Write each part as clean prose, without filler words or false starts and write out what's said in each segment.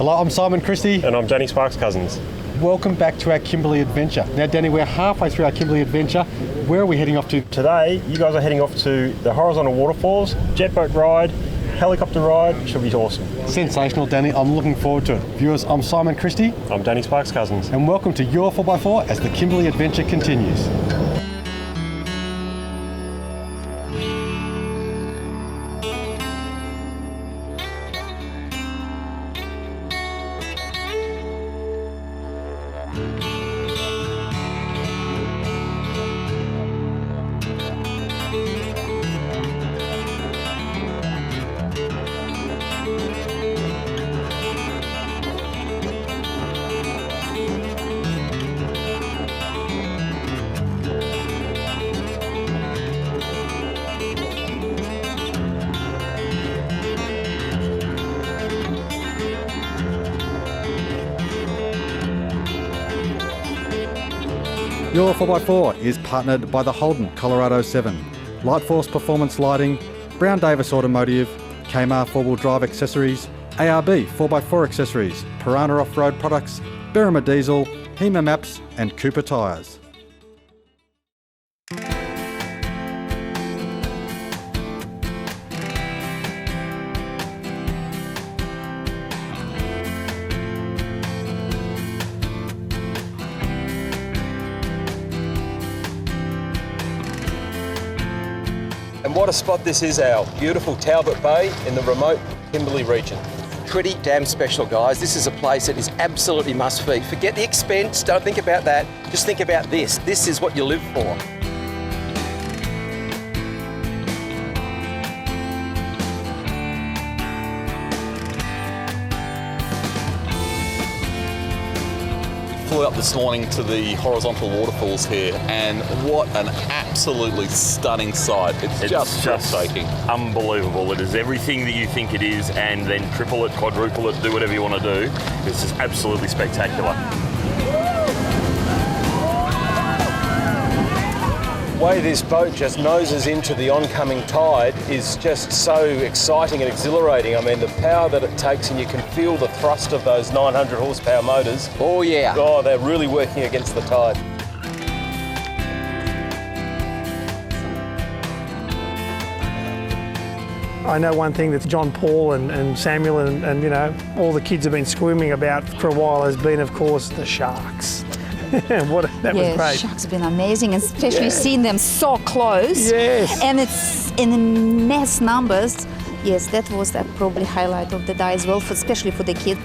Hello, I'm Simon Christie. And I'm Danny Sparks' cousins. Welcome back to our Kimberley adventure. Now, Danny, we're halfway through our Kimberley adventure. Where are we heading off to? Today, you guys are heading off to the Horizontal Waterfalls, jet boat ride, helicopter ride. Should be awesome. Sensational, Danny. I'm looking forward to it. Viewers, I'm Simon Christie. I'm Danny Sparks' cousins. And welcome to Your 4x4 as the Kimberley adventure continues. Your 4x4 is partnered by the Holden Colorado 7, Lightforce Performance Lighting, Brown Davis Automotive, Kmart 4-wheel drive accessories, ARB 4x4 accessories, Parana off-road products, Berrima Diesel, HEMA Maps and Cooper Tyres. And what a spot this is, our beautiful Talbot Bay in the remote Kimberley region. Pretty damn special, guys. This is a place that is absolutely must see. Forget the expense, don't think about that. Just think about this. This is what you live for. Flew up this morning to the Horizontal Waterfalls here, and what an absolutely stunning sight. It's just breathtaking. Unbelievable. It is everything that you think it is, and then triple it, quadruple it, do whatever you want to do. It's just absolutely spectacular. The way this boat just noses into the oncoming tide is just so exciting and exhilarating. I mean, the power that it takes, and you can feel the thrust of those 900 horsepower motors. Oh yeah. Oh, they're really working against the tide. I know one thing that John Paul and Samuel and you know, all the kids have been squirming about for a while has been, of course, the sharks. That was great. Sharks have been amazing, and especially seeing them so close. Yes. And it's in mass numbers. Yes, that was the probably highlight of the day as well, especially for the kids.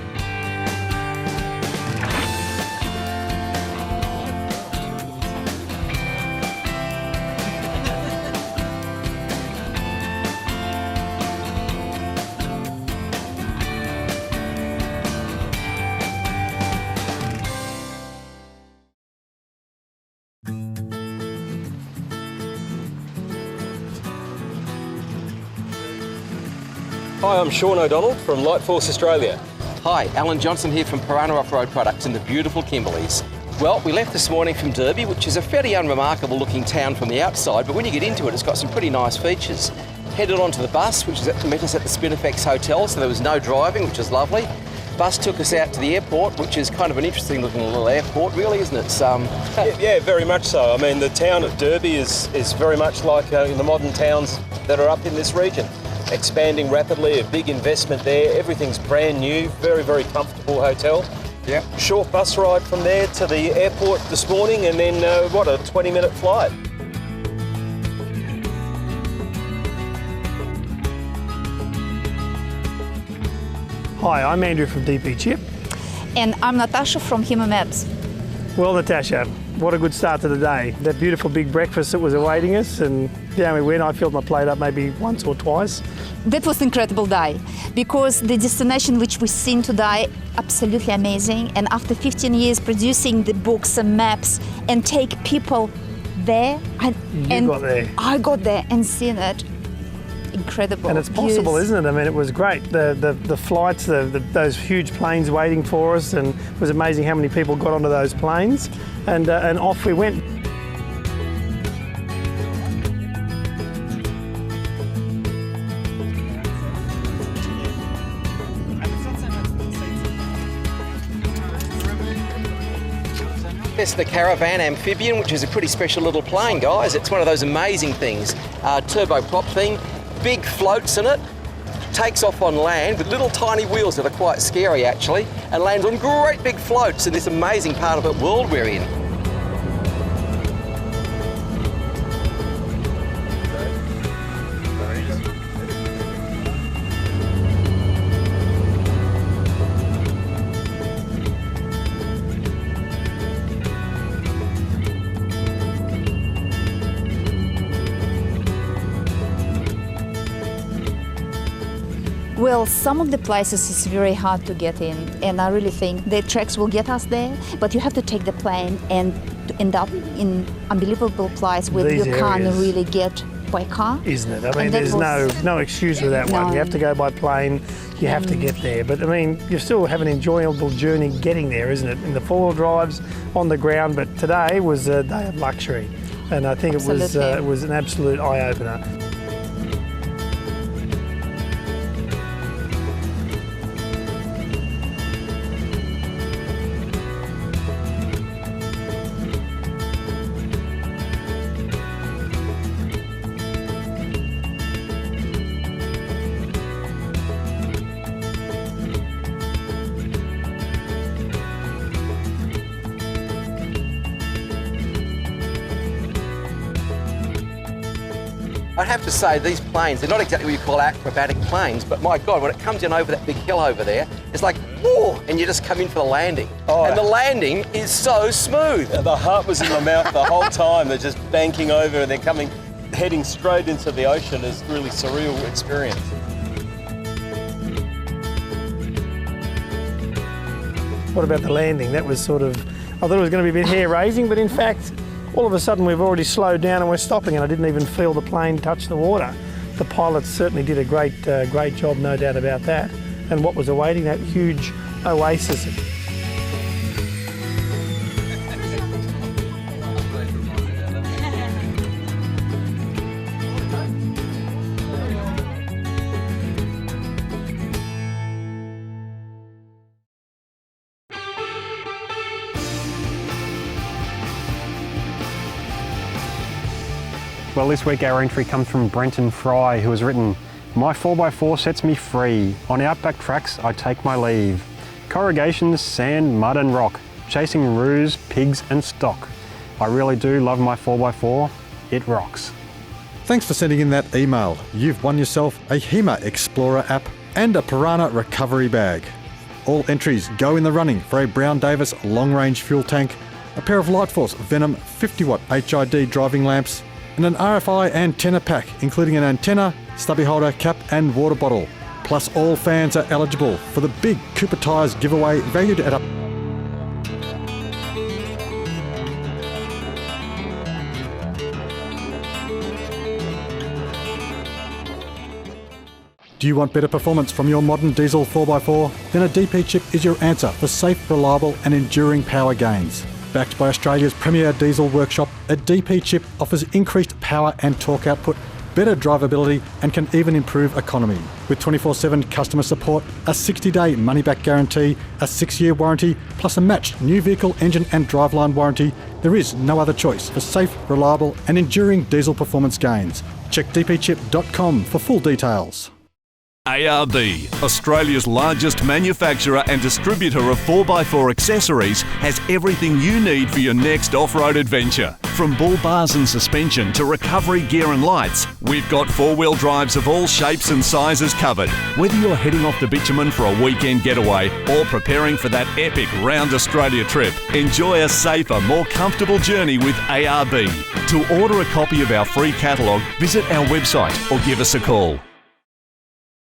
Hi, I'm Sean O'Donnell from Lightforce Australia. Hi, Alan Johnson here from Parana Off-Road Products in the beautiful Kimberleys. Well, we left this morning from Derby, which is a fairly unremarkable looking town from the outside, but when you get into it, it's got some pretty nice features. Headed on to the bus, which met us at the Spinifex Hotel, so there was no driving, which is lovely. Bus took us out to the airport, which is kind of an interesting looking little airport, really, isn't it? Yeah, very much so. I mean, the town of Derby is very much like the modern towns that are up in this region. Expanding rapidly, a big investment there. Everything's brand new, very, very comfortable hotel. Yeah. Short bus ride from there to the airport this morning, and then, a 20-minute flight. Hi, I'm Andrew from DP Chip. And I'm Natasha from HEMA Maps. Well, Natasha, what a good start to the day. That beautiful big breakfast that was awaiting us, and down we went. I filled my plate up maybe once or twice. That was an incredible day, because the destination which we've seen today, absolutely amazing. And after 15 years producing the books and maps and take people there, I got there and seen it. Incredible. And it's possible, isn't it? I mean, it was great. The flights, those huge planes waiting for us, and it was amazing how many people got onto those planes, and off we went. There's the Caravan Amphibian, which is a pretty special little plane, guys. It's one of those amazing things. Turboprop thing, big floats in it, takes off on land with little tiny wheels that are quite scary actually, and lands on great big floats in this amazing part of the world we're in. Well, some of the places is very hard to get in, and I really think the tracks will get us there, but you have to take the plane and to end up in unbelievable place where These you can't areas. really get by car. Isn't it? I And mean, that there's was- no excuse with that one. No. You have to go by plane, you have to get there. But I mean, you still have an enjoyable journey getting there, isn't it? In the four-wheel drives, on the ground, but today was a day of luxury. And I think Absolutely. it was an absolute eye-opener. I'd have to say these planes, they're not exactly what you call acrobatic planes, but my God, when it comes in over that big hill over there, it's like, whoa, and you just come in for the landing. Oh. And the landing is so smooth. The heart was in my mouth the whole time. They're just banking over and they're heading straight into the ocean. Is really surreal experience. What about the landing? That was sort of, I thought it was going to be a bit hair-raising, but in fact, all of a sudden we've already slowed down and we're stopping, and I didn't even feel the plane touch the water. The pilots certainly did a great job, no doubt about that. And what was awaiting that huge oasis. Well, this week our entry comes from Brenton Fry, who has written, "My 4x4 sets me free. On outback tracks I take my leave. Corrugations, sand, mud and rock, chasing roos, pigs and stock. I really do love my 4x4. It rocks." Thanks for sending in that email. You've won yourself a HEMA Explorer app and a Parana recovery bag. All entries go in the running for a Brown Davis long-range fuel tank, a pair of Lightforce Venom 50-watt HID driving lamps, and an RFI antenna pack, including an antenna, stubby holder, cap and water bottle. Plus all fans are eligible for the big Cooper Tyres giveaway valued at Do you want better performance from your modern diesel 4x4? Then a DP chip is your answer for safe, reliable and enduring power gains. Backed by Australia's premier diesel workshop, a DP chip offers increased power and torque output, better drivability and can even improve economy. With 24/7 customer support, a 60-day money-back guarantee, a 6-year warranty, plus a matched new vehicle engine and driveline warranty, there is no other choice for safe, reliable and enduring diesel performance gains. Check dpchip.com for full details. ARB, Australia's largest manufacturer and distributor of 4x4 accessories, has everything you need for your next off-road adventure. From bull bars and suspension to recovery gear and lights, we've got four-wheel drives of all shapes and sizes covered. Whether you're heading off to bitumen for a weekend getaway or preparing for that epic round Australia trip, enjoy a safer, more comfortable journey with ARB. To order a copy of our free catalogue, visit our website or give us a call.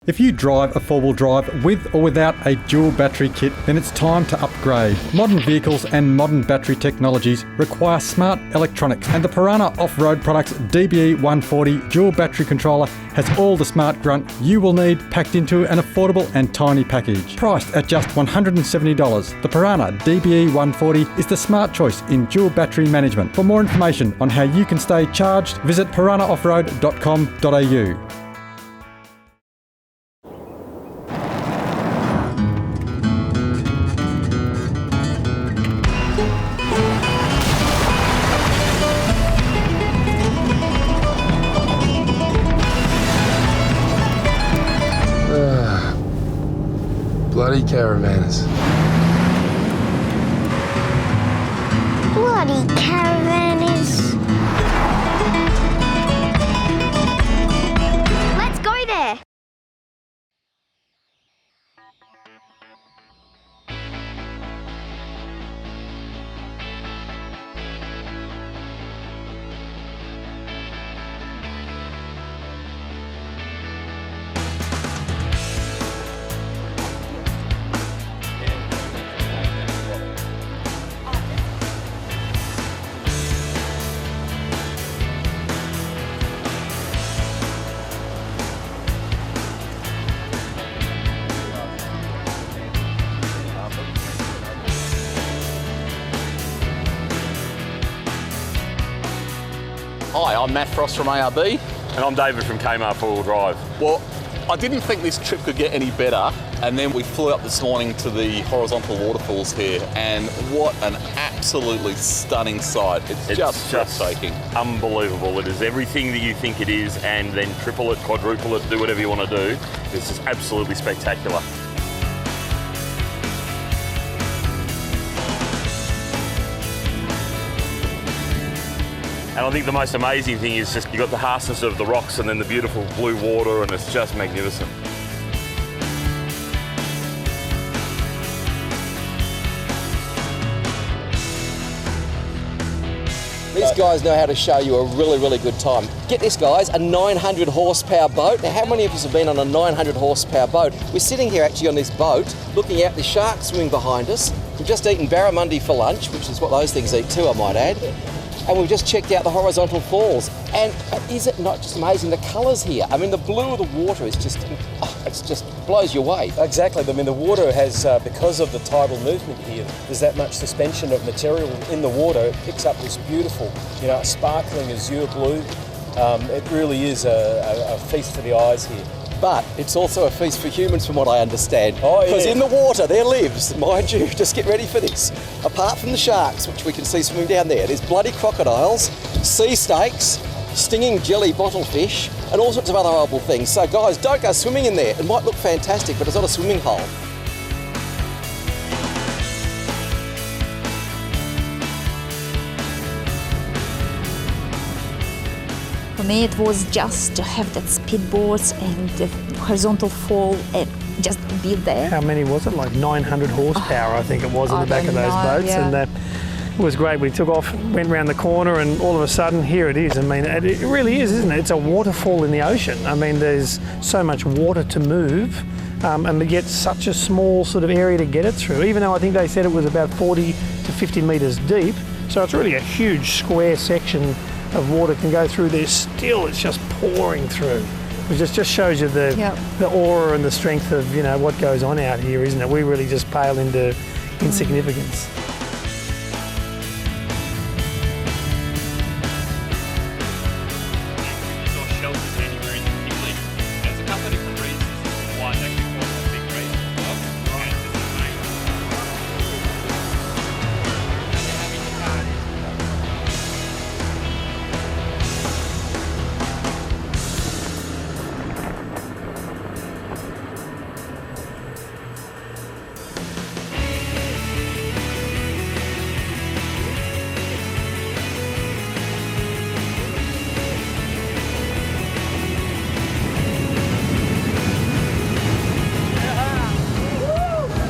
If you drive a four-wheel drive with or without a dual battery kit, then it's time to upgrade. Modern vehicles and modern battery technologies require smart electronics, and the Parana Off-Road Products DBE 140 dual battery controller has all the smart grunt you will need packed into an affordable and tiny package. Priced at just $170, the Parana DBE 140 is the smart choice in dual battery management. For more information on how you can stay charged, visit paranaoffroad.com.au. Bloody caravanners. Bloody caravanners. Let's go there. Hi, I'm Matt Frost from ARB. And I'm David from Kmart 4-wheel drive. Well, I didn't think this trip could get any better, and then we flew up this morning to the Horizontal Waterfalls here, and what an absolutely stunning sight. It's just breathtaking. Unbelievable. It is everything that you think it is, and then triple it, quadruple it, do whatever you want to do. It's just absolutely spectacular. And I think the most amazing thing is just you've got the harshness of the rocks and then the beautiful blue water, and it's just magnificent. These guys know how to show you a really, really good time. Get this, guys, a 900 horsepower boat. Now, how many of us have been on a 900 horsepower boat? We're sitting here actually on this boat, looking out the shark swimming behind us. We've just eaten barramundi for lunch, which is what those things eat too, I might add. And we've just checked out the Horizontal Falls. And is it not just amazing, the colours here? I mean, the blue of the water is just, it's just blows you away. Exactly. I mean, the water has, because of the tidal movement here, there's that much suspension of material in the water. It picks up this beautiful, sparkling azure blue. It really is a feast for the eyes here. But it's also a feast for humans, from what I understand. Oh, yeah. Because in the water there lives, mind you, just get ready for this, apart from the sharks, which we can see swimming down there, there's bloody crocodiles, sea snakes, stinging jelly bottlefish, and all sorts of other horrible things. So guys, don't go swimming in there. It might look fantastic, but it's not a swimming hole. For me, it was just to have that speedboards and the horizontal fall and just be there. How many was it? Like 900 horsepower, I think it was, in the back of those boats. Yeah. And it was great. We took off, went round the corner, and all of a sudden, here it is. I mean, it really is, isn't it? It's a waterfall in the ocean. I mean, there's so much water to move, and yet such a small sort of area to get it through, even though I think they said it was about 40 to 50 metres deep. So it's really a huge square section of water can go through there. Still, it's just pouring through. It just shows you the aura and the strength of what goes on out here, isn't it? We really just pale into insignificance.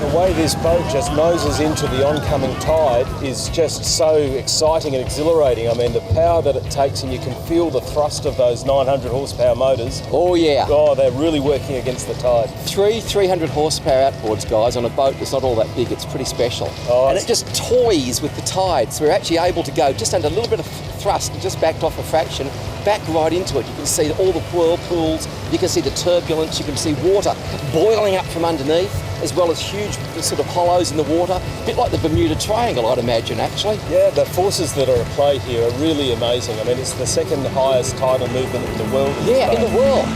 The way this boat just noses into the oncoming tide is just so exciting and exhilarating. I mean, the power that it takes, and you can feel the thrust of those 900 horsepower motors. Oh yeah. Oh, they're really working against the tide. 300 horsepower outboards, guys, on a boat that's not all that big. It's pretty special. Oh, and it just toys with the tide. So we're actually able to go just under a little bit of thrust, just backed off a fraction, back right into it. You can see all the whirlpools, you can see the turbulence, you can see water boiling up from underneath, as well as huge sort of hollows in the water, a bit like the Bermuda Triangle, I'd imagine, actually. Yeah, the forces that are at play here are really amazing. I mean, it's the second highest tidal movement in the world. Yeah, in the world.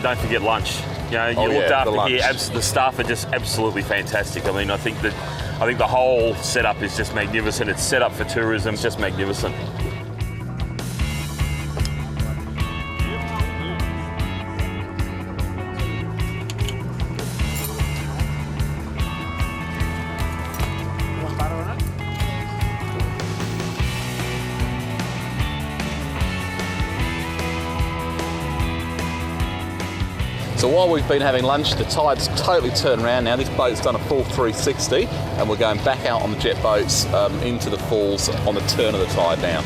don't forget lunch. You know, you looked after here. The staff are just absolutely fantastic. I mean, I think the whole setup is just magnificent. It's set up for tourism. It's just magnificent. So while we've been having lunch, the tide's totally turned around now. This boat's done a full 360 and we're going back out on the jet boats into the falls on the turn of the tide now.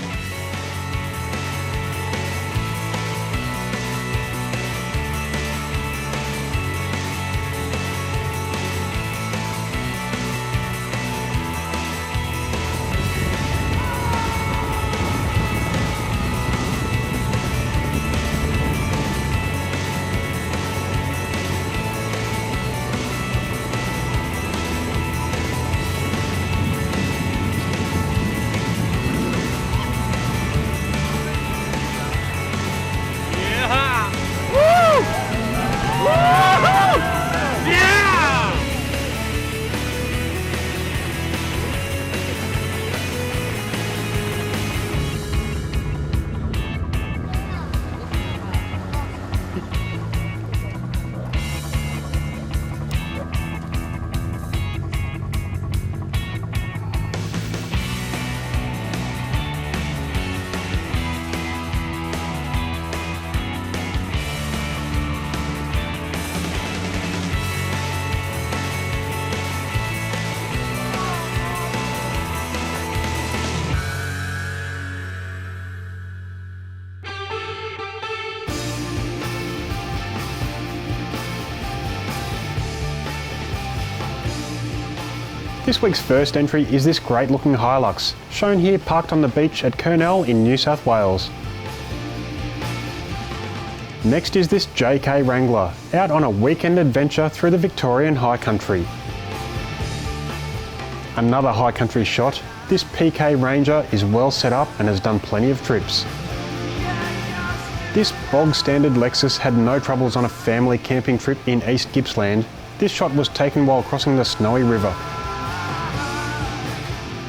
This week's first entry is this great looking Hilux, shown here parked on the beach at Kernell in New South Wales. Next is this JK Wrangler, out on a weekend adventure through the Victorian High Country. Another high country shot, this PK Ranger is well set up and has done plenty of trips. This bog standard Lexus had no troubles on a family camping trip in East Gippsland. This shot was taken while crossing the Snowy River.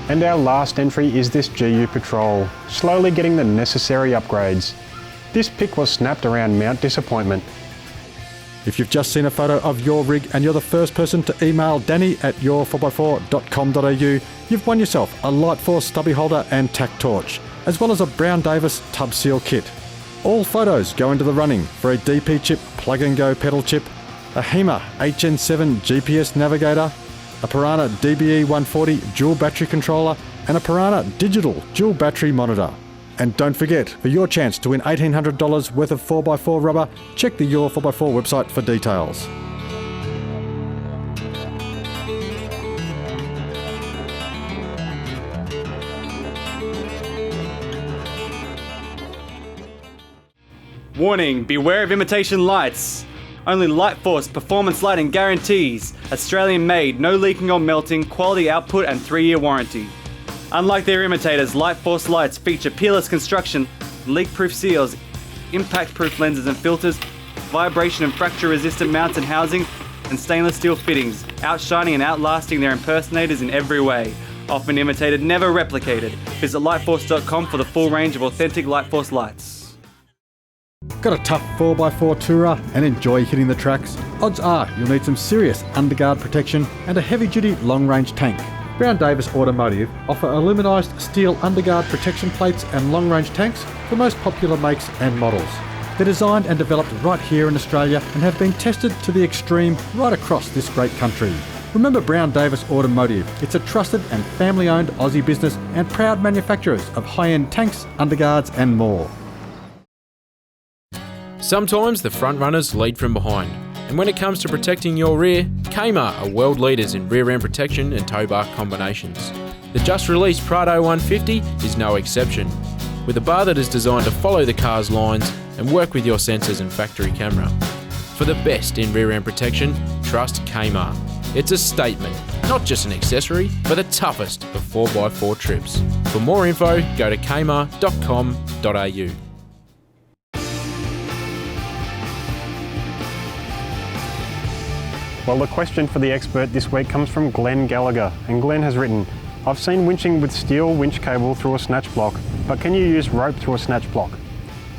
And our last entry is this GU Patrol, slowly getting the necessary upgrades. This pic was snapped around Mount Disappointment. If you've just seen a photo of your rig and you're the first person to email Danny at your4x4.com.au, you've won yourself a Lightforce stubby holder and tack torch, as well as a Brown Davis tub seal kit. All photos go into the running for a DP chip plug and go pedal chip, a HEMA HN7 GPS navigator, a Parana DBE 140 dual battery controller, and a Parana digital dual battery monitor. And don't forget, for your chance to win $1,800 worth of 4x4 rubber, check the Your4x4 website for details. Warning, beware of imitation lights. Only Lightforce performance lighting guarantees Australian made, no leaking or melting, quality output and 3-year warranty. Unlike their imitators, Lightforce lights feature peerless construction, leak-proof seals, impact-proof lenses and filters, vibration and fracture-resistant mounts and housing, and stainless steel fittings, outshining and outlasting their impersonators in every way. Often imitated, never replicated. Visit lightforce.com for the full range of authentic Lightforce lights. Got a tough 4x4 tourer and enjoy hitting the tracks? Odds are you'll need some serious underguard protection and a heavy-duty long-range tank. Brown Davis Automotive offer aluminised steel underguard protection plates and long-range tanks for most popular makes and models. They're designed and developed right here in Australia and have been tested to the extreme right across this great country. Remember Brown Davis Automotive. It's a trusted and family-owned Aussie business and proud manufacturers of high-end tanks, underguards and more. Sometimes the front runners lead from behind, and when it comes to protecting your rear, Kmart are world leaders in rear end protection and tow bar combinations. The just released Prado 150 is no exception, with a bar that is designed to follow the car's lines and work with your sensors and factory camera. For the best in rear end protection, trust Kmart. It's a statement, not just an accessory, but the toughest of 4x4 trips. For more info, go to kmart.com.au. Well, the question for the expert this week comes from Glenn Gallagher, and Glenn has written, I've seen winching with steel winch cable through a snatch block, but can you use rope through a snatch block?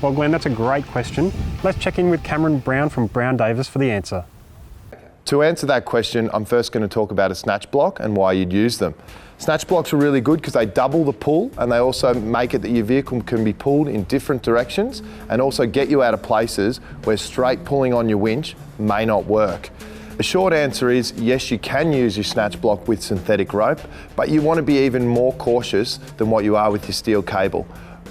Well, Glenn, that's a great question. Let's check in with Cameron Brown from Brown Davis for the answer. To answer that question, I'm first going to talk about a snatch block and why you'd use them. Snatch blocks are really good because they double the pull, and they also make it that your vehicle can be pulled in different directions and also get you out of places where straight pulling on your winch may not work. The short answer is yes, you can use your snatch block with synthetic rope, but you want to be even more cautious than what you are with your steel cable.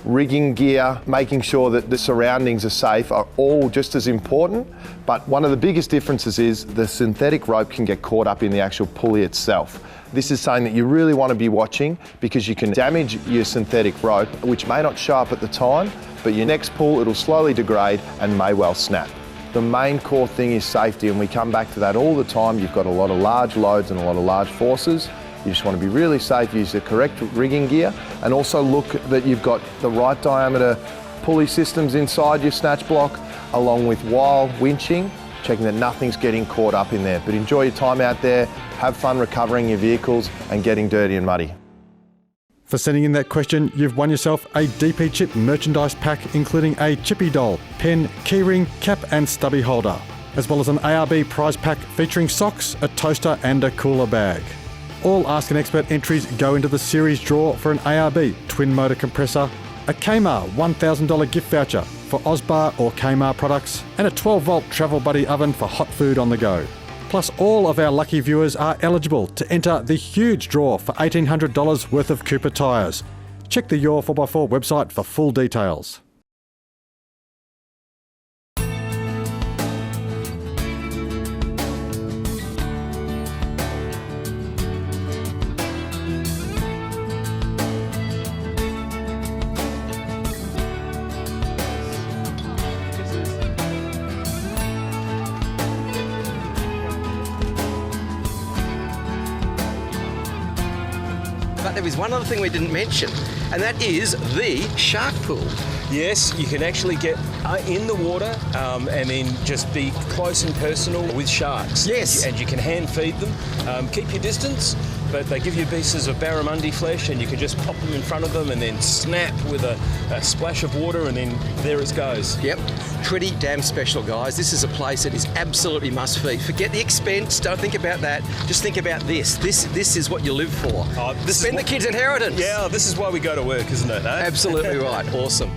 Rigging gear, making sure that the surroundings are safe are all just as important, but one of the biggest differences is the synthetic rope can get caught up in the actual pulley itself. This is something that you really want to be watching because you can damage your synthetic rope, which may not show up at the time, but your next pull it'll slowly degrade and may well snap. The main core thing is safety, and we come back to that all the time. You've got a lot of large loads and a lot of large forces. You just want to be really safe, use the correct rigging gear, and also look that you've got the right diameter pulley systems inside your snatch block, along with while winching, checking that nothing's getting caught up in there. But enjoy your time out there, have fun recovering your vehicles and getting dirty and muddy. For sending in that question, you've won yourself a DP Chip merchandise pack including a Chippy doll, pen, keyring, cap and stubby holder, as well as an ARB prize pack featuring socks, a toaster and a cooler bag. All Ask an Expert entries go into the series draw for an ARB twin motor compressor, a Kmart $1,000 gift voucher for Osbar or Kmart products, and a 12-volt Travel Buddy oven for hot food on the go. Plus, all of our lucky viewers are eligible to enter the huge draw for $1,800 worth of Cooper tyres. Check the YOUR4X4 website for full details. But there is one other thing we didn't mention, and that is the shark pool. Yes, you can actually get in the water and then just be close and personal with sharks. Yes. And you can hand feed them. Keep your distance, but they give you pieces of barramundi flesh and you can just pop them in front of them and then snap with a splash of water and then there it goes. Yep, pretty damn special, guys. This is a place that is absolutely must feed. Forget the expense, don't think about that. Just think about this. This is what you live for. Spend the kids' inheritance. Yeah, this is why we go to work, isn't it? Eh? Absolutely right, awesome.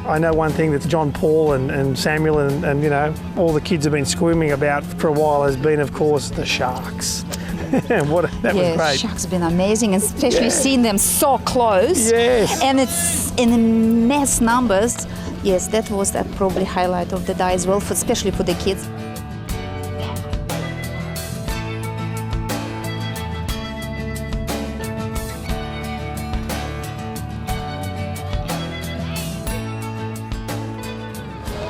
I know one thing that John Paul and Samuel and you know, all the kids have been squirming about for a while has been, of course, the sharks. That was great. Sharks have been amazing, and especially seeing them so close. Yes. And it's in mass numbers. Yes, that was probably highlight of the day as well, especially for the kids.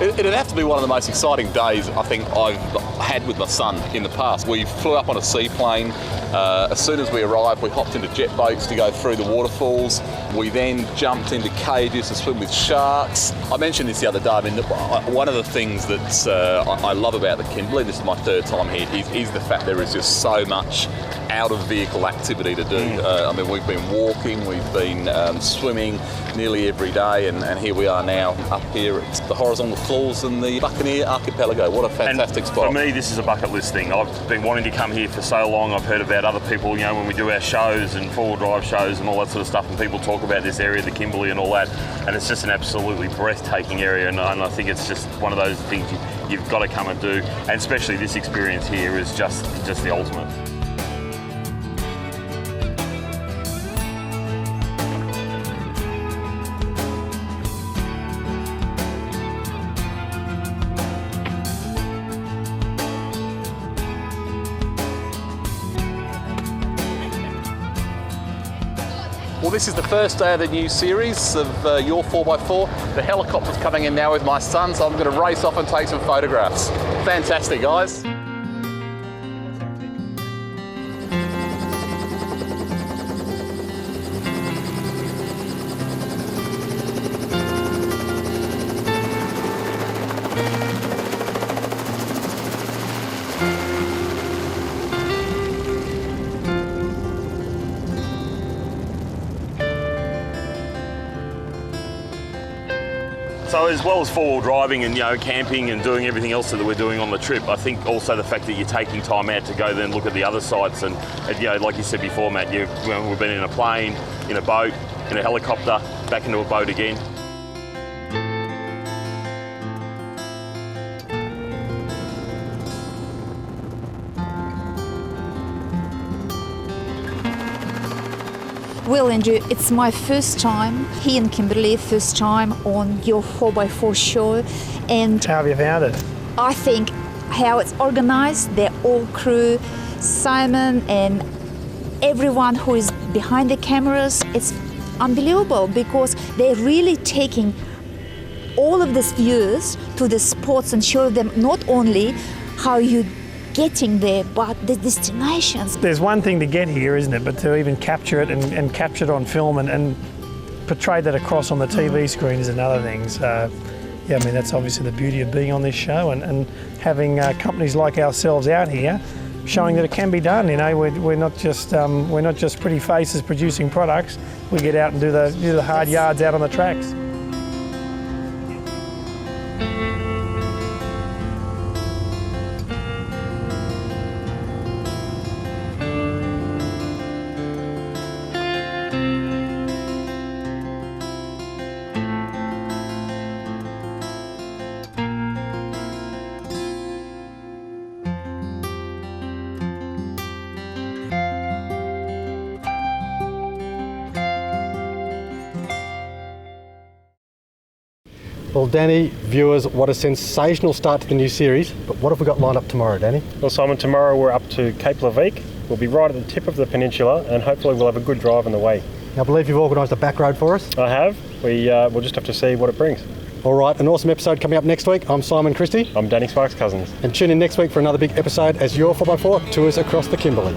It'd have to be one of the most exciting days I think I've had with my son in the past. We flew up on a seaplane. As soon as we arrived, we hopped into jet boats to go through the waterfalls. We then jumped into cages to swim with sharks. I mentioned this the other day. I mean, one of the things that I love about the Kimberley, this is my third time here, is the fact there is just so much out-of-vehicle activity to do. I mean, we've been walking, we've been swimming nearly every day, and here we are now up here at the Horizontal Waterfalls and the Buccaneer Archipelago. What a fantastic spot. For me, this is a bucket list thing. I've been wanting to come here for so long. I've heard about other people, you know, when we do our shows and four-wheel drive shows and all that sort of stuff, and people talk about this area, the Kimberley and all that, and it's just an absolutely breathtaking area, and I think it's just one of those things you've got to come and do, and especially this experience here is just the ultimate. Well, this is the first day of the new series of Your 4x4. The helicopter's coming in now with my son, so I'm going to race off and take some photographs. Fantastic, guys. So as well as four-wheel driving and camping and doing everything else that we're doing on the trip, I think also the fact that you're taking time out to go then look at the other sites and like you said before, Matt, we've been in a plane, in a boat, in a helicopter, back into a boat again. Well, Andrew, it's my first time here in Kimberley, first time on your 4x4 show. And how have you found it? I think how it's organised, their all crew, Simon and everyone who is behind the cameras, it's unbelievable because they're really taking all of these viewers to the spots and show them not only how you getting there, but the destinations. There's one thing to get here, isn't it? But to even capture it and capture it on film and portray that across on the TV screen is another thing. So, yeah, I mean, that's obviously the beauty of being on this show and having companies like ourselves out here showing that it can be done. We're not just pretty faces producing products. We get out and do the hard yards out on the tracks. Well, Danny, viewers, what a sensational start to the new series. But what have we got lined up tomorrow, Danny? Well, Simon, tomorrow we're up to Cape Leveque. We'll be right at the tip of the peninsula and hopefully we'll have a good drive on the way. I believe you've organised a back road for us. I have. We'll just have to see what it brings. All right, an awesome episode coming up next week. I'm Simon Christie. I'm Danny Sparks' Cousins. And tune in next week for another big episode as Your 4x4 tours across the Kimberley.